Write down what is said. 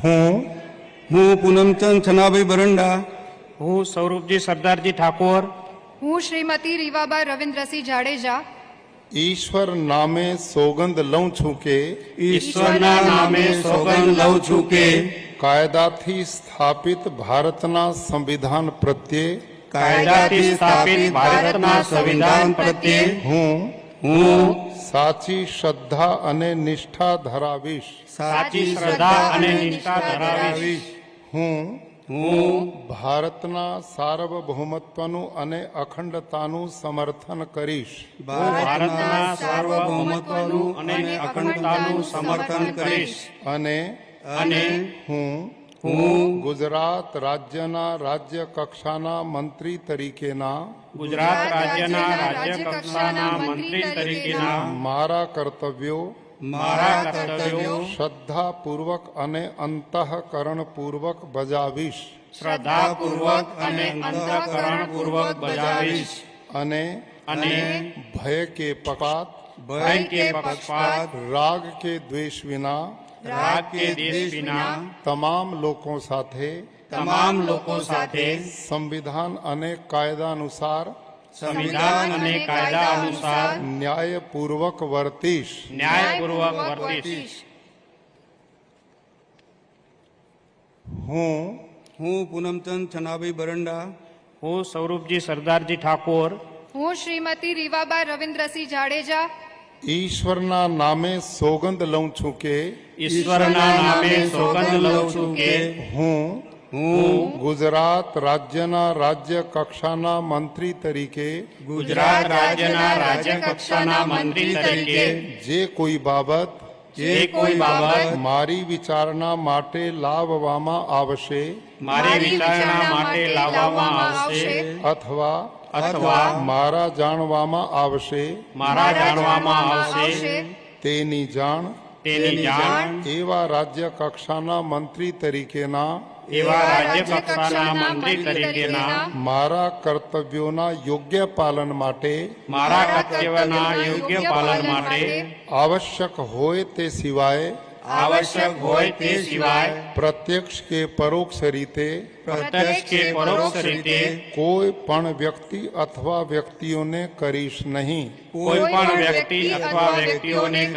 હું પૂનમચંદ છનાભાઈ બરંડા, હું સ્વરૂપજી સરદારજી ઠાકોર, હું શ્રીમતી રીવાબા રવિન્દ્રસિંહ જાડેજા ઈશ્વર નામે સોગંદ લઉં છું કે ઈશ્વરના નામે સોગંદ લઉં છું કે કાયદાથી સ્થાપિત ભારતના સંવિધાન પ્રત્યે કાયદાથી સ્થાપિત ભારતના સંવિધાન પ્રત્યે હું સાચી શ્રદ્ધા અને નિષ્ઠા ધરાવીશ. સાચી શ્રદ્ધા અને નિષ્ઠા ધરાવીશ. હું ભારતના સાર્વભૌમત્વનું અને અખંડતાનું સમર્થન કરીશ. ભારતના સાર્વભૌમત્વનું અને અખંડતાનું સમર્થન કરીશ. અને હું ગુજરાત રાજ્યના રાજ્ય કક્ષાના મંત્રી તરીકેના ગુજરાત રાજ્યના રાજ્ય કક્ષાના મંત્રી તરીકેના મારા કર્તવ્યો શ્રદ્ધાપૂર્વક અને અંતઃકરણપૂર્વક બજાવીશ. શ્રદ્ધાપૂર્વક અને અંતઃકરણપૂર્વક બજાવીશ. અને ભય કે પક્ષપાત રાગ કે દ્વેષ વિના તમામ લોકો સાથે સંવિધાન અને કાયદા અનુસાર ન્યાયપૂર્વક વર્તીશ. હું પૂનમચંદ છનાભાઈ બરંડા, હું સ્વરૂપજી સરદારજી ઠાકોર, હું શ્રીમતી રીવાબા રવિન્દ્રસિંહ જાડેજા ઈશ્વરના નામે સોગંદ લઉં છું કે ઈશ્વરના નામે સોગંદ લઉં છું કે હું ગુજરાત રાજ્યના રાજ્ય કક્ષાના મંત્રી તરીકે ગુજરાત રાજ્યના રાજ્ય કક્ષાના મંત્રી તરીકે જે કોઈ બાબત મારી વિચારણા માટે લાવવામાં આવશે અથવા મારા જાણવામાં આવશે તેની જાણ એવા રાજ્ય કક્ષાના મંત્રી તરીકેના મારા કર્તવ્યોના યોગ્ય પાલન માટે આવશ્યક હોય તે સિવાય પ્રત્યક્ષ કે પરોક્ષ રીતે કોઈ પણ વ્યક્તિ અથવા વ્યક્તિઓને કરીશ નહીં.